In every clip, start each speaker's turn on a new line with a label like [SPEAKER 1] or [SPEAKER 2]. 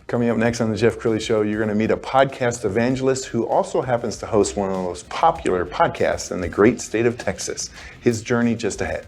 [SPEAKER 1] Coming up next on the Jeff Crilley Show, you're going to meet a podcast evangelist who also happens to host one of the most popular podcasts in the great state of Texas. His journey just ahead.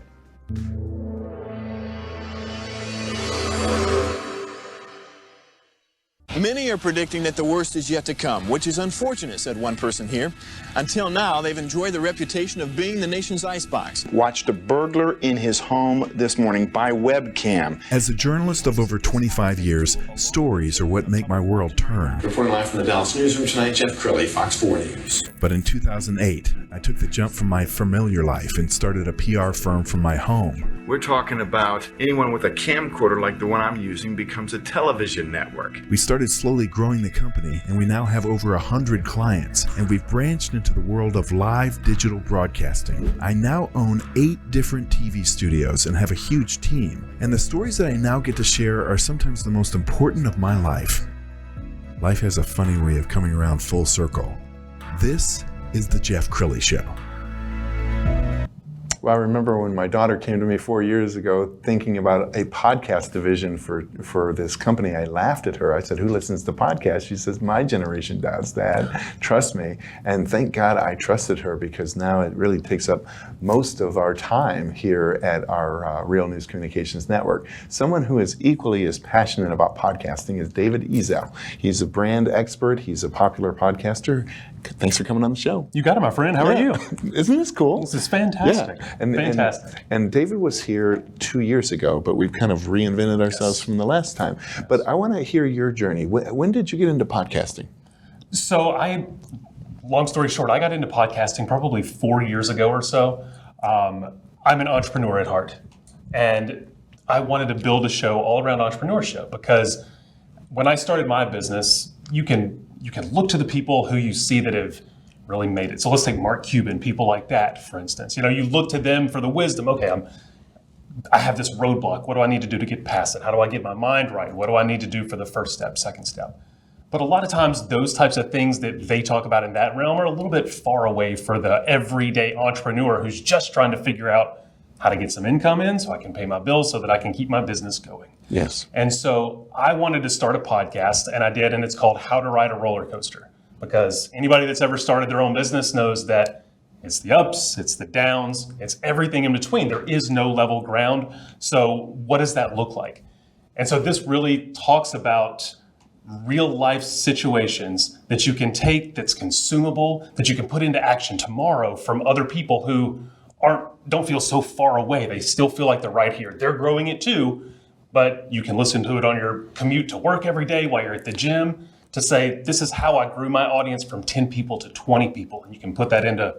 [SPEAKER 2] Many are predicting that the worst is yet to come, which is unfortunate, said one person here. Until now, they've enjoyed the reputation of being the nation's icebox.
[SPEAKER 1] Watched a burglar in his home this morning by webcam.
[SPEAKER 3] As a journalist of over 25 years, stories are what make my world turn.
[SPEAKER 2] Reporting live from the Dallas newsroom tonight, Jeff Crilley, Fox 4 News.
[SPEAKER 3] But in 2008, I took the jump from my familiar life and started a PR firm from my home.
[SPEAKER 1] We're talking about anyone with a camcorder like the one I'm using becomes a television network.
[SPEAKER 3] We started slowly growing the company, and we now have over 100 clients, and we've branched into the world of live digital broadcasting. I now own 8 different TV studios and have a huge team, and the stories that I now get to share are sometimes the most important of my life. Life has a funny way of coming around full circle. This is the Jeff Crilley Show.
[SPEAKER 1] Well, I remember when my daughter came to me 4 years ago thinking about a podcast division for this company. I laughed at her. I said, "Who listens to podcasts?" She says, "My generation does, Dad. Trust me." And thank God I trusted her, because now it really takes up most of our time here at our Real News Communications Network. Someone who is equally as passionate about podcasting is David Ezell. He's a brand expert. He's a popular podcaster. Thanks for coming on the show.
[SPEAKER 4] You got it, my friend. How are you?
[SPEAKER 1] Isn't this cool?
[SPEAKER 4] This is fantastic.
[SPEAKER 1] Yeah.
[SPEAKER 4] Fantastic.
[SPEAKER 1] And David was here 2 years ago, but we've kind of reinvented ourselves from the last time. Yes. But I want to hear your journey. When did you get into podcasting?
[SPEAKER 4] So long story short, I got into podcasting probably 4 years ago or so. I'm an entrepreneur at heart, and I wanted to build a show all around entrepreneurship, because when I started my business, you can look to the people who you see that have really made it. So let's take Mark Cuban, people like that, for instance. You look to them for the wisdom. Okay, I have this roadblock. What do I need to do to get past it? How do I get my mind right? What do I need to do for the first step, second step? But a lot of times, those types of things that they talk about in that realm are a little bit far away for the everyday entrepreneur who's just trying to figure out how to get some income in so I can pay my bills so that I can keep my business going.
[SPEAKER 1] Yes.
[SPEAKER 4] And so I wanted to start a podcast, and I did, and it's called How to Ride a Roller Coaster. Because anybody that's ever started their own business knows that it's the ups, it's the downs, it's everything in between. There is no level ground. So what does that look like? And so this really talks about real life situations that you can take, that's consumable, that you can put into action tomorrow from other people who don't feel so far away. They still feel like they're right here. They're growing it too, but you can listen to it on your commute to work every day while you're at the gym, to say, this is how I grew my audience from 10 people to 20 people. And you can put that into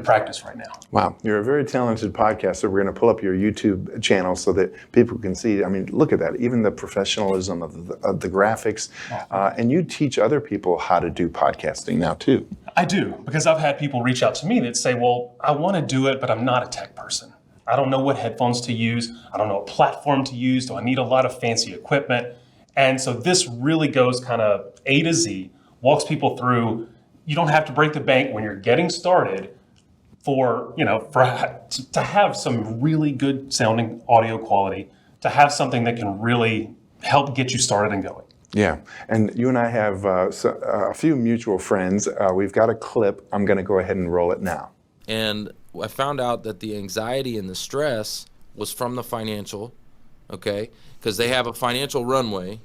[SPEAKER 4] practice right now.
[SPEAKER 1] Wow, you're a very talented podcaster. We're going to pull up your YouTube channel so that people can see. I mean, look at that. Even the professionalism of the graphics. And you teach other people how to do podcasting now too.
[SPEAKER 4] I do, because I've had people reach out to me that say, well, I want to do it, but I'm not a tech person. I don't know what headphones to use. I don't know what platform to use. Do I need a lot of fancy equipment? And so this really goes kind of A to Z, walks people through. You don't have to break the bank when you're getting started to have some really good sounding audio quality, to have something that can really help get you started and going.
[SPEAKER 1] Yeah, and you and I have a few mutual friends. We've got a clip. I'm going to go ahead and roll it now.
[SPEAKER 5] And I found out that the anxiety and the stress was from the financial, okay? Because they have a financial runway.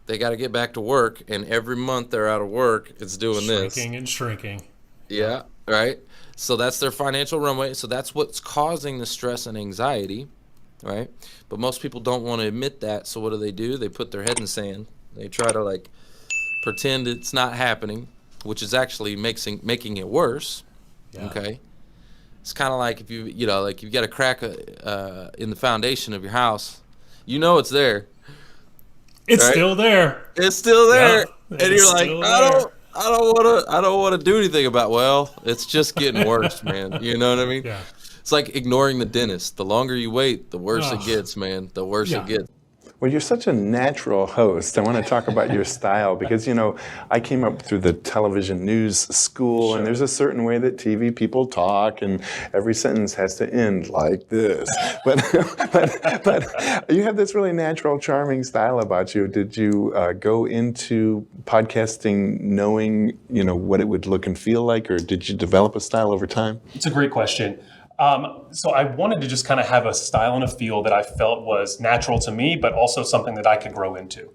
[SPEAKER 5] They got to get back to work, and every month they're out of work, it's doing this.
[SPEAKER 4] Shrinking and shrinking.
[SPEAKER 5] Yeah, right? So that's their financial runway. So that's what's causing the stress and anxiety, right? But most people don't want to admit that. So what do? They put their head in the sand. They try to pretend it's not happening, which is actually making it worse. Yeah. Okay. It's kind of like if you've got a crack in the foundation of your house, it's there.
[SPEAKER 4] It's
[SPEAKER 5] right?
[SPEAKER 4] Still there.
[SPEAKER 5] It's still there.
[SPEAKER 4] Yeah,
[SPEAKER 5] and you're like, I don't want to do anything about. Well, it's just getting worse, man. You know what I mean?
[SPEAKER 4] Yeah.
[SPEAKER 5] It's like ignoring the dentist. The longer you wait, the worse it gets, man. The worse it gets.
[SPEAKER 1] Well, you're such a natural host. I want to talk about your style because, I came up through the television news school, and there's a certain way that TV people talk, and every sentence has to end like this. But you have this really natural, charming style about you. Did you go into podcasting knowing, what it would look and feel like, or did you develop a style over time?
[SPEAKER 4] It's a great question. So I wanted to just kind of have a style and a feel that I felt was natural to me, but also something that I could grow into.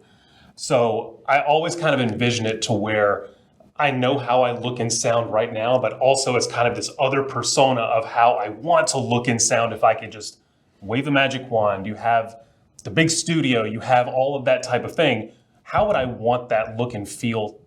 [SPEAKER 4] So I always kind of envision it to where I know how I look and sound right now, but also it's kind of this other persona of how I want to look and sound if I could just wave a magic wand. You have the big studio, you have all of that type of thing. How would I want that look and feel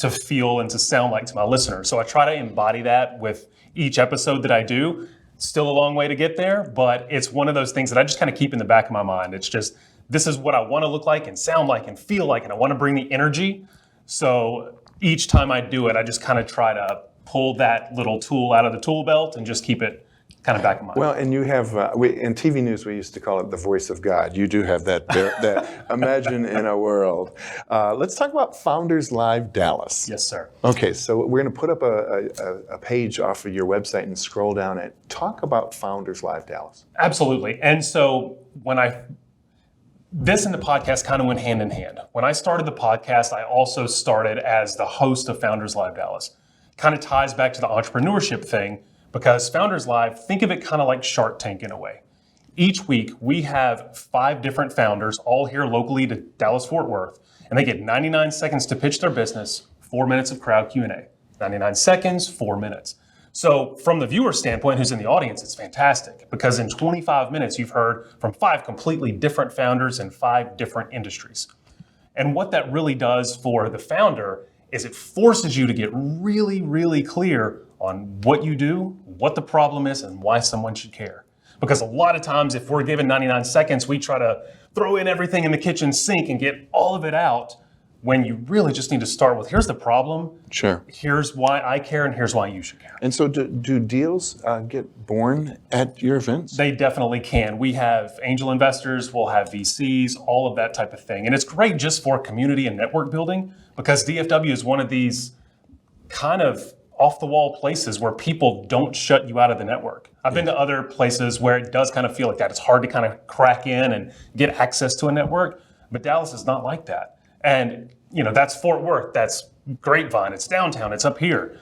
[SPEAKER 4] and to sound like to my listeners? So I try to embody that with each episode that I do. Still a long way to get there, but it's one of those things that I just kind of keep in the back of my mind. It's just, this is what I want to look like and sound like and feel like, and I want to bring the energy. So each time I do it, I just kind of try to pull that little tool out of the tool belt and just keep it kind of back in mind.
[SPEAKER 1] Well, and you have, in TV news, we used to call it the voice of God. You do have that imagine in a world. Let's talk about Founders Live Dallas.
[SPEAKER 4] Yes, sir.
[SPEAKER 1] Okay, so we're going to put up a page off of your website and scroll down it. Talk about Founders Live Dallas.
[SPEAKER 4] Absolutely. And so this and the podcast kind of went hand in hand. When I started the podcast, I also started as the host of Founders Live Dallas. Kind of ties back to the entrepreneurship thing, because Founders Live, think of it kind of like Shark Tank in a way. Each week, we have 5 different founders, all here locally to Dallas-Fort Worth, and they get 99 seconds to pitch their business, 4 minutes of crowd Q&A. 99 seconds, 4 minutes. So from the viewer standpoint, who's in the audience, it's fantastic, because in 25 minutes, you've heard from 5 completely different founders in 5 different industries. And what that really does for the founder is it forces you to get really, really clear on what you do, what the problem is, and why someone should care. Because a lot of times, if we're given 99 seconds, we try to throw in everything in the kitchen sink and get all of it out, when you really just need to start with, here's the problem,
[SPEAKER 1] Sure.
[SPEAKER 4] here's why I care, and here's why you should care.
[SPEAKER 1] And so do deals get born at your events?
[SPEAKER 4] They definitely can. We have angel investors, we'll have VCs, all of that type of thing. And it's great just for community and network building, because DFW is one of these kind of off-the-wall places where people don't shut you out of the network. I've been to other places where it does kind of feel like that. It's hard to kind of crack in and get access to a network, but Dallas is not like that. And, that's Fort Worth, that's Grapevine, it's downtown, it's up here.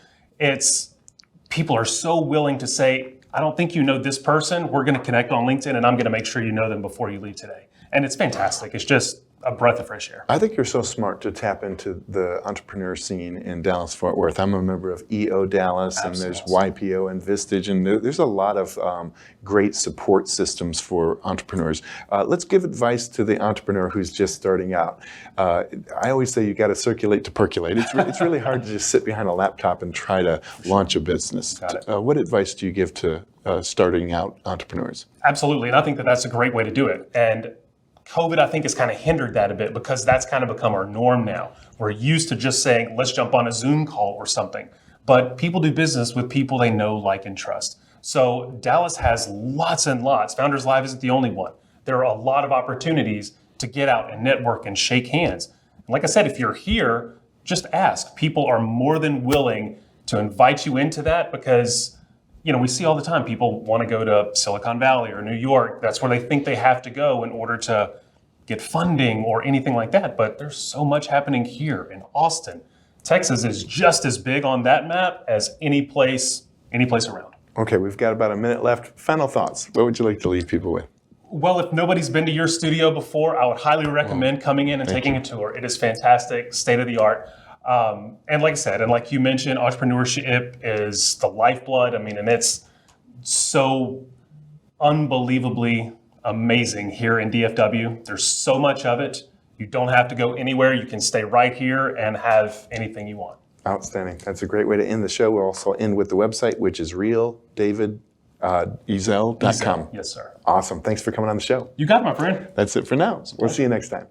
[SPEAKER 4] People are so willing to say, I don't think you know this person, we're going to connect on LinkedIn, and I'm going to make sure you know them before you leave today. And it's fantastic. It's just a breath of fresh air.
[SPEAKER 1] I think you're so smart to tap into the entrepreneur scene in Dallas-Fort Worth. I'm a member of EO Dallas, and there's YPO and Vistage, and there's a lot of great support systems for entrepreneurs. Let's give advice to the entrepreneur who's just starting out. I always say you got to circulate to percolate. It's really hard to just sit behind a laptop and try to launch a business.
[SPEAKER 4] Got it.
[SPEAKER 1] What advice do you give to starting out entrepreneurs?
[SPEAKER 4] Absolutely, and I think that that's a great way to do it. And COVID, I think, has kind of hindered that a bit, because that's kind of become our norm now. We're used to just saying, let's jump on a Zoom call or something. But people do business with people they know, like, and trust. So Dallas has lots and lots. Founders Live isn't the only one. There are a lot of opportunities to get out and network and shake hands. And like I said, if you're here, just ask. People are more than willing to invite you into that, because we see all the time people want to go to Silicon Valley or New York. That's where they think they have to go in order to get funding or anything like that. But there's so much happening here in Austin. Texas is just as big on that map as any place around.
[SPEAKER 1] Okay, we've got about a minute left. Final thoughts. What would you like to leave people with?
[SPEAKER 4] Well, if nobody's been to your studio before, I would highly recommend coming in and taking a tour. It is fantastic, state of the art. And like I said, and like you mentioned, entrepreneurship is the lifeblood. And it's so unbelievably amazing here in DFW. There's so much of it. You don't have to go anywhere. You can stay right here and have anything you want.
[SPEAKER 1] Outstanding. That's a great way to end the show. We'll also end with the website, which is realdavidezell.com.
[SPEAKER 4] Yes, sir.
[SPEAKER 1] Awesome. Thanks for coming on the show.
[SPEAKER 4] You got it, my friend.
[SPEAKER 1] That's it for now. We'll see you next time.